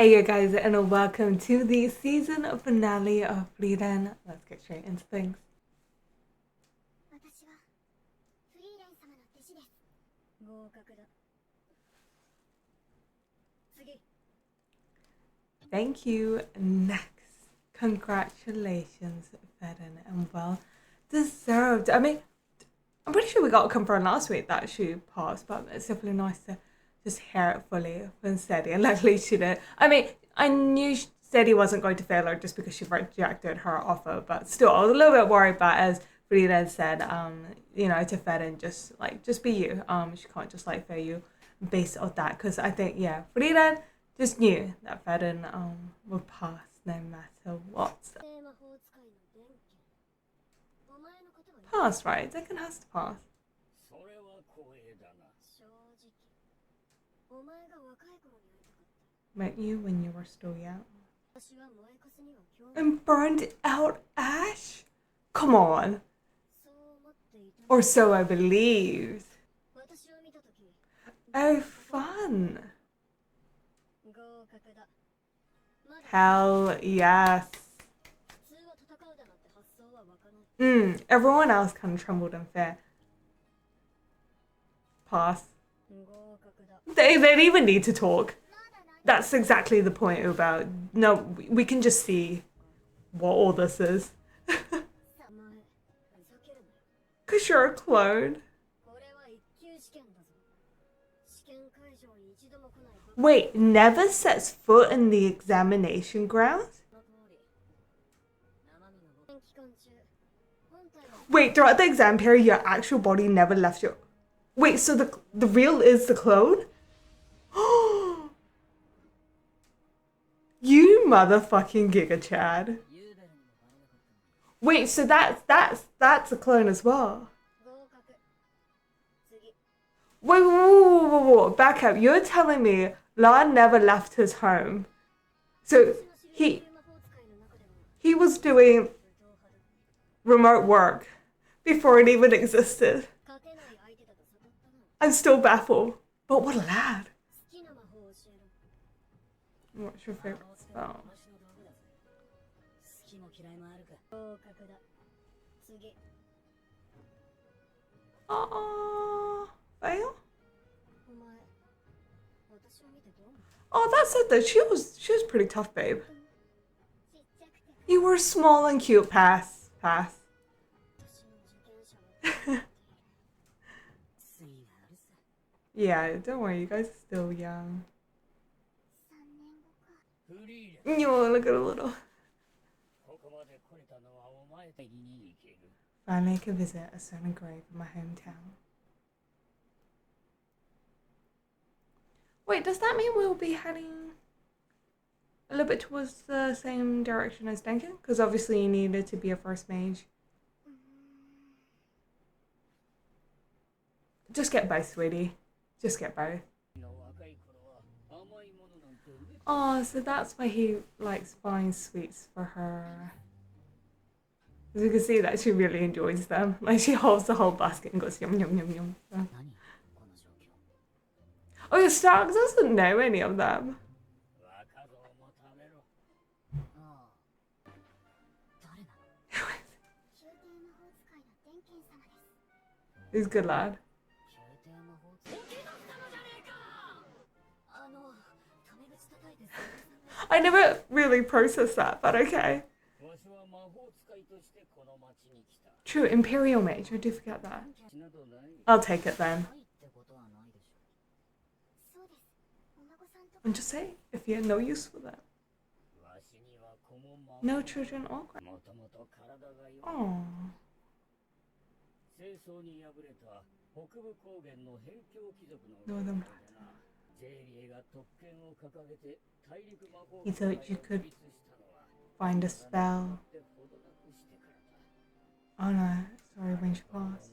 Hey you guys, and welcome to the season finale of Frieren. Let's get straight into things. Thank you. Next. Congratulations, Frieren, and well deserved. I mean, I'm pretty sure we got confirmed last week that she passed, but it's definitely nice to just hear it fully from Steady, and luckily she did. I mean, I knew Steady wasn't going to fail her just because she rejected her offer, but still, I was a little bit worried. But as Frieren said, you know, to Frieren, just be you. She can't just fail you based on that, because I think Frieren just knew that Frieren would pass no matter what. Pass, right? Dekhran has to pass. Met you when you were still young. And burned out ash? Come on. Or so I believed. Oh, fun. Hell yes. Everyone else kind of trembled in fear. Pass. They don't even need to talk. That's exactly the point about, no, we can just see what all this is. Because you're a clone. Wait, never sets foot in the examination grounds? Wait, throughout the exam period, your actual body never left your... Wait, so the real is the clone? You motherfucking Giga Chad. Wait, so that's a clone as well. Wait, back up. You're telling me Lan never left his home. So he was doing remote work before it even existed. I'm still baffled. But what a lad. What's your favorite spell? Fail? Oh, that's it though. She was pretty tough, babe. You were small and cute. Pass. Yeah, don't worry, you guys are still young. You look at a little. Finally, I can visit a certain grave in my hometown. Wait, does that mean we'll be heading a little bit towards the same direction as Duncan? Because obviously you needed to be a first mage. Just get both, sweetie. Just get both. Oh, so that's why he likes buying sweets for her. As you can see that she really enjoys them. Like, she holds the whole basket and goes yum yum yum yum. So. Oh, your Stark doesn't know any of them. He's a good lad. I never really processed that, but okay. True, Imperial Mage, I do forget that. I'll take it then. And just say, if you had no use for them. No children or grand. Aww. Northern He thought you could find a spell. Oh no, sorry, when she passed.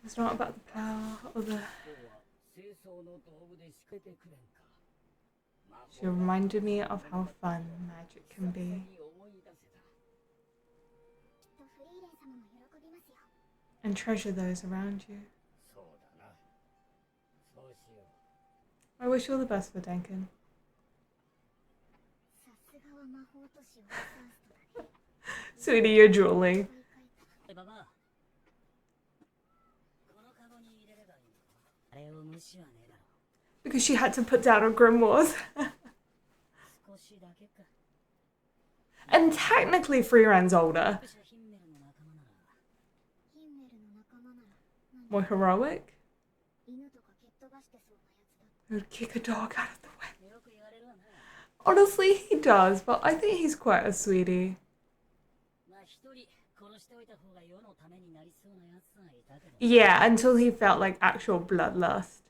It's not about the power or the... She reminded me of how fun magic can be. And treasure those around you. I wish you all the best for Denkin. Sweetie, you're drooling. Because she had to put down her grimoires. And technically Frieren's older. More heroic? He would kick a dog out of the way. Honestly, he does, but I think he's quite a sweetie. Yeah, until he felt like actual bloodlust.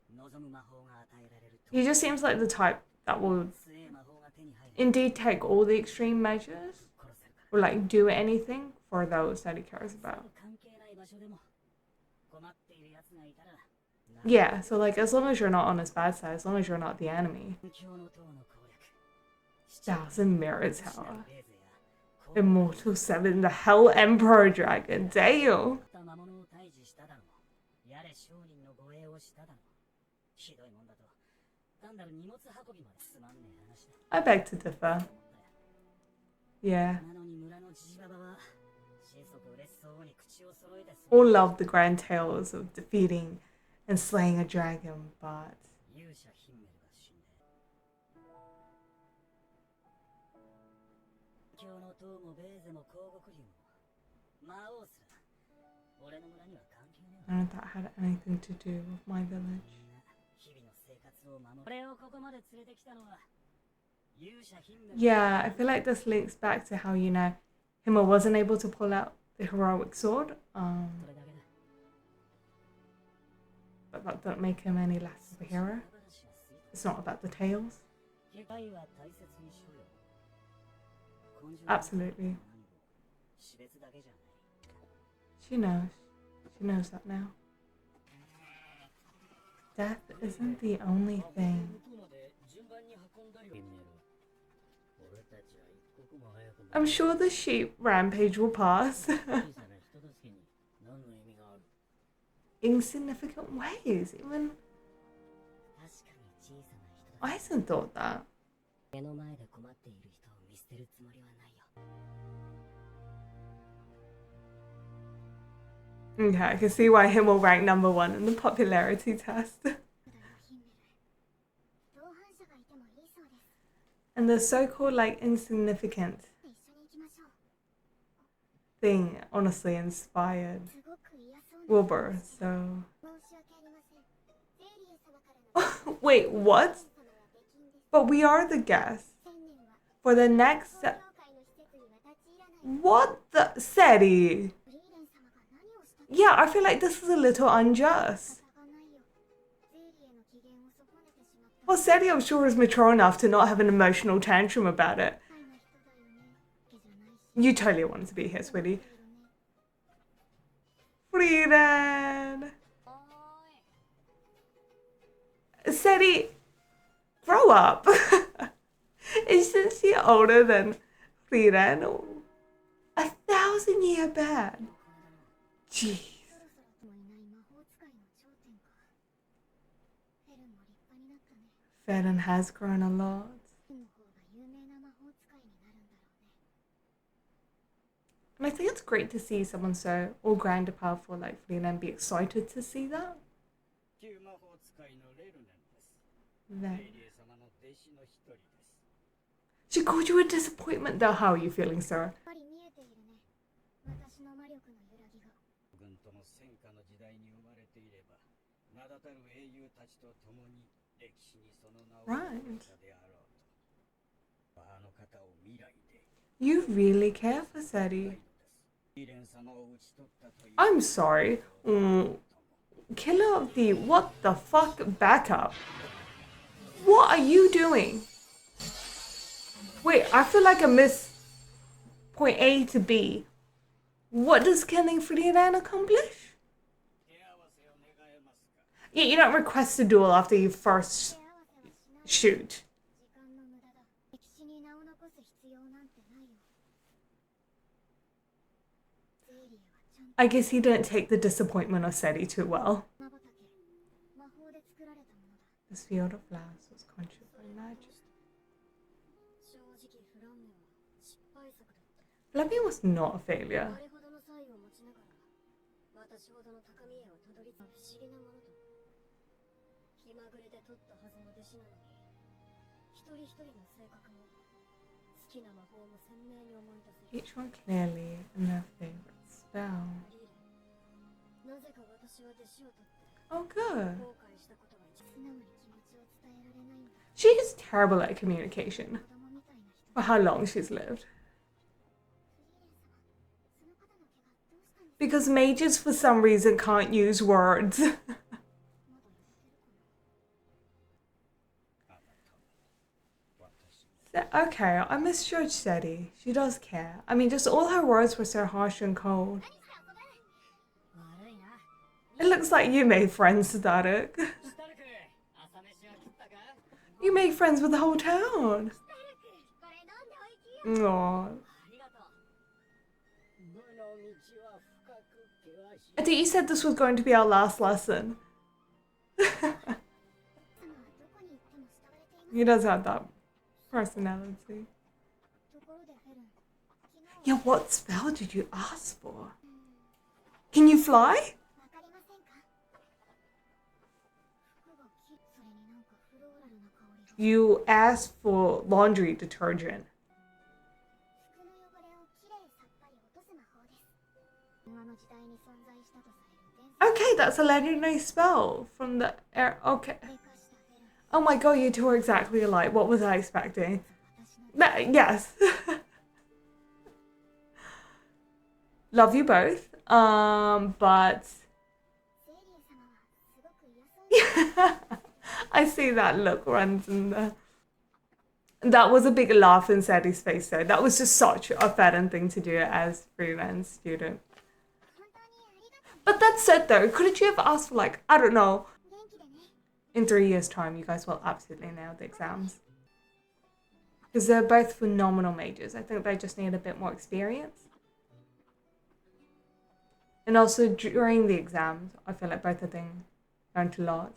He just seems like the type that will indeed take all the extreme measures or like do anything for those that he cares about. Yeah, so like as long as you're not on his bad side, as long as you're not the enemy. 1,000 Mirror Tower. Immortal 7, the Hell Emperor Dragon. Damn. I beg to differ. Yeah. All love the grand tales of defeating and slaying a dragon, but none of that had anything to do with my village. Yeah, I feel like this links back to how, you know, Hima wasn't able to pull out the heroic sword. But that don't make him any less of a hero. It's not about the tales. Absolutely. She knows. She knows that now. Death isn't the only thing. I'm sure the sheep rampage will pass. Insignificant ways, even I hasn't thought that. Okay, I can see why him will rank #1 in the popularity test. And the so-called like insignificant thing honestly inspired Wilbur, so wait, what? But we are the guests for the next what the SETI? Yeah, I feel like this is a little unjust. Well, SETI I'm sure is mature enough to not have an emotional tantrum about it. You totally wanted to be here, sweetie. Frieren! SETI, grow up! Isn't she older than Frieren? 1,000-year ban. Jeez. Frieren has grown a lot. And I think it's great to see someone so all grand and powerful like Frieren and be excited to see that. Then. She called you a disappointment though. How are you feeling, sir? Right. You really care for SETI. I'm sorry. Killer of the what the fuck backup? What are you doing? Wait, I feel like I missed point A to B. What does killing Frieren accomplish? Yeah, you don't request a duel after you first shoot. I guess he didn't take the disappointment of SETI too well. This field of flowers was conscious by magic. Lupin was not a failure. Each one clearly in their favorite spell. Oh, good. She is terrible at communication for how long she's lived. Because mages, for some reason, can't use words. Okay, I misjudged Seti. She does care. I mean, just all her words were so harsh and cold. It looks like you made friends, Dadak. You made friends with the whole town. Aww. I think you said this was going to be our last lesson. He does have that personality. Yeah, what spell did you ask for? Can you fly? You asked for laundry detergent. Okay, that's a legendary spell from the air. Okay. Oh my god, you two are exactly alike. What was I expecting? Yes. Love you both. But I see that look runs in there. That was a big laugh in Seti's face though. That was just such a Frieren thing to do as Frieren student. But that said though, couldn't you have asked for like, I don't know, in 3 years time you guys will absolutely nail the exams. Because they're both phenomenal mages. I think they just need a bit more experience. And also during the exams, I feel like both of them learned a lot.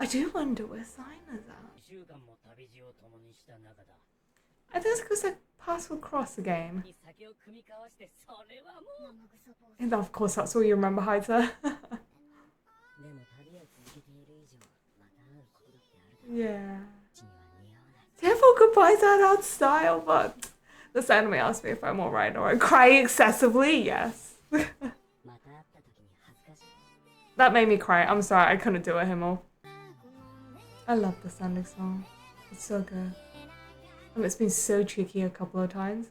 I do wonder where Sina's at. I think it's because they pass across again. And of course that's all you remember, Haita. Yeah. Careful goodbyes are out style, but this anime asked me if I'm alright or I cry excessively, yes. That made me cry. I'm sorry, I couldn't do it, Himmel. I love the Sunday song. It's so good. It's been so tricky a couple of times.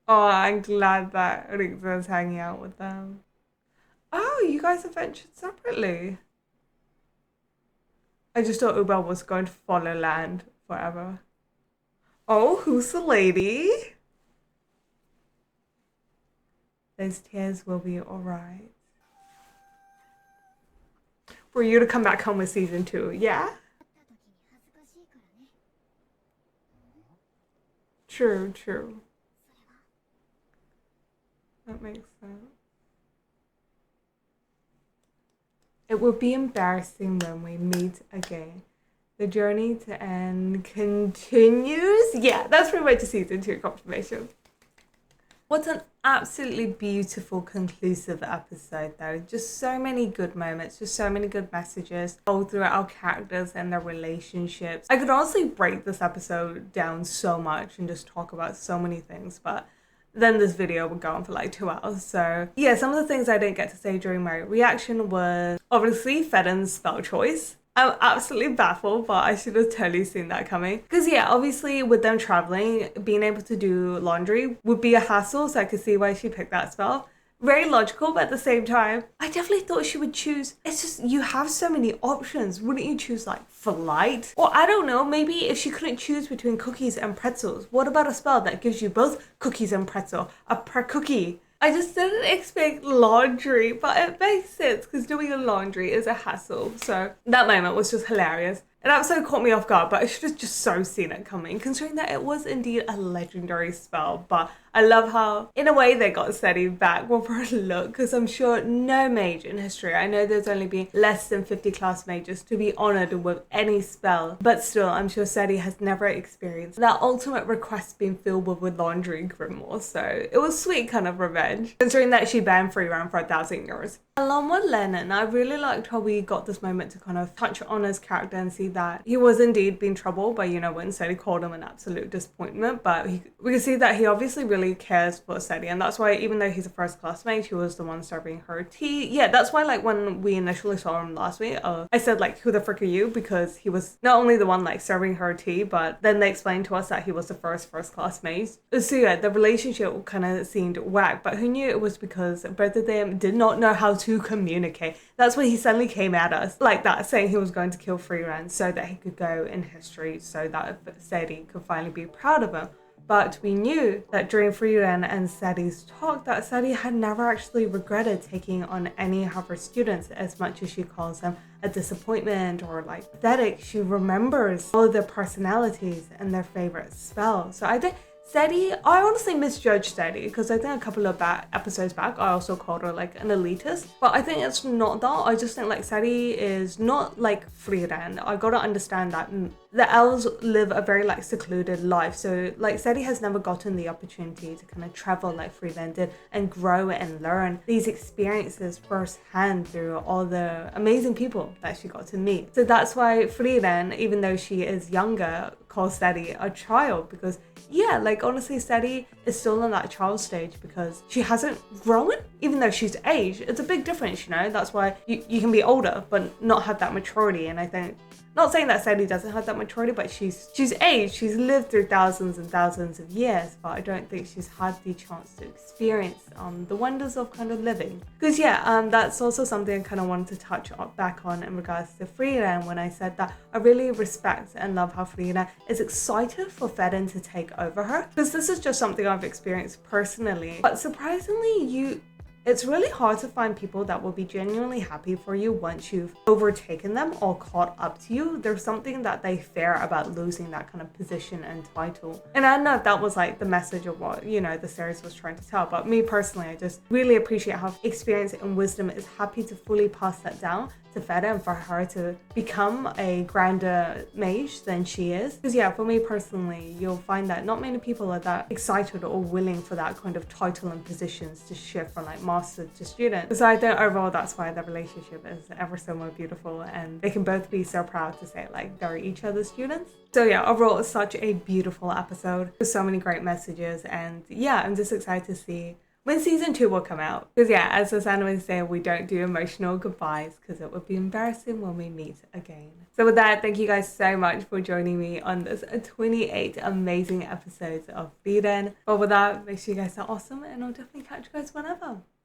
Oh, I'm glad that Riza's hanging out with them. Oh, you guys adventured separately. I just thought Ubel was going to follow land forever. Oh, who's the lady? Those tears will be alright. For you to come back home with season 2, yeah? True, true. That makes sense. It will be embarrassing when we meet again. The journey to end continues. Yeah, that's pretty much a season 2 confirmation. What an absolutely beautiful, conclusive episode though. Just so many good moments, just so many good messages all throughout our characters and their relationships. I could honestly break this episode down so much and just talk about so many things, but then this video would go on for like 2 hours. So yeah, some of the things I didn't get to say during my reaction was obviously Frieren's spell choice. I'm absolutely baffled, but I should have totally seen that coming. Because yeah, obviously with them traveling, being able to do laundry would be a hassle, so I could see why she picked that spell. Very logical, but at the same time, I definitely thought she would choose, it's just, you have so many options. Wouldn't you choose like flight? Or I don't know, maybe if she couldn't choose between cookies and pretzels, what about a spell that gives you both cookies and pretzel, a per cookie? I just didn't expect laundry, but it makes sense because doing a laundry is a hassle. So that moment was just hilarious. It absolutely caught me off guard, but I should have just so seen it coming, considering that it was indeed a legendary spell. But I love how, in a way, they got Seti back for a look, because I'm sure no mage in history, I know there's only been less than 50 class mages to be honoured with any spell, but still, I'm sure Seti has never experienced that ultimate request being filled with laundry grimoire, so it was sweet kind of revenge, considering that she banned Frieren for 1,000 years. Along with Lennon, I really liked how we got this moment to kind of touch on his character and see that he was indeed being troubled by, you know, when Seti called him an absolute disappointment, but we can see that he obviously really cares for Seti, and that's why even though he's a first class mage, he was the one serving her tea. Yeah, that's why like when we initially saw him last week, I said like, who the frick are you? Because he was not only the one like serving her tea, but then they explained to us that he was the first class mage. So yeah, the relationship kind of seemed whack, but who knew it was because both of them did not know how to communicate. That's when he suddenly came at us like that, saying he was going to kill Frieren so that he could go in history, so that Seti could finally be proud of him. But we knew that during Frieren and Seti's talk that Seti had never actually regretted taking on any of her students, as much as she calls them a disappointment or like pathetic. She remembers all of their personalities and their favorite spells. So I think Seti, I honestly misjudged Seti, because I think a couple of episodes back I also called her like an elitist, but I think it's not that. I just think like Seti is not like Frieren. I gotta understand that the elves live a very like secluded life, so like Seti has never gotten the opportunity to kind of travel like Frieren did and grow and learn these experiences firsthand through all the amazing people that she got to meet. So that's why Frieren, even though she is younger, calls Seti a child, because yeah, like honestly, Seti is still in that child stage because she hasn't grown, even though she's aged. It's a big difference, you know. That's why you can be older but not have that maturity. And I think, not saying that Seti doesn't have that maturity, but she's aged, she's lived through thousands and thousands of years, but I don't think she's had the chance to experience the wonders of kind of living. Because yeah, that's also something I kind of wanted to touch back on in regards to Frieren, when I said that I really respect and love how Frieren is excited for Fedden to take over her, because this is just something I've experienced personally. But surprisingly, it's really hard to find people that will be genuinely happy for you once you've overtaken them or caught up to you. There's something that they fear about losing that kind of position and title. And I don't know if that was like the message of what, you know, the series was trying to tell, but me personally, I just really appreciate how experience and wisdom is happy to fully pass that down to Fedden, and for her to become a grander mage than she is. Because yeah, for me personally, you'll find that not many people are that excited or willing for that kind of title and positions to shift from like master to student. So I think overall that's why the relationship is ever so more beautiful, and they can both be so proud to say like they're each other's students. So yeah, overall it's such a beautiful episode with so many great messages, and yeah, I'm just excited to see when season 2 will come out. Because yeah, as the anime say, we don't do emotional goodbyes because it would be embarrassing when we meet again. So with that, thank you guys so much for joining me on this 28 amazing episodes of Frieren. But with that, make sure you guys are awesome, and I'll definitely catch you guys whenever.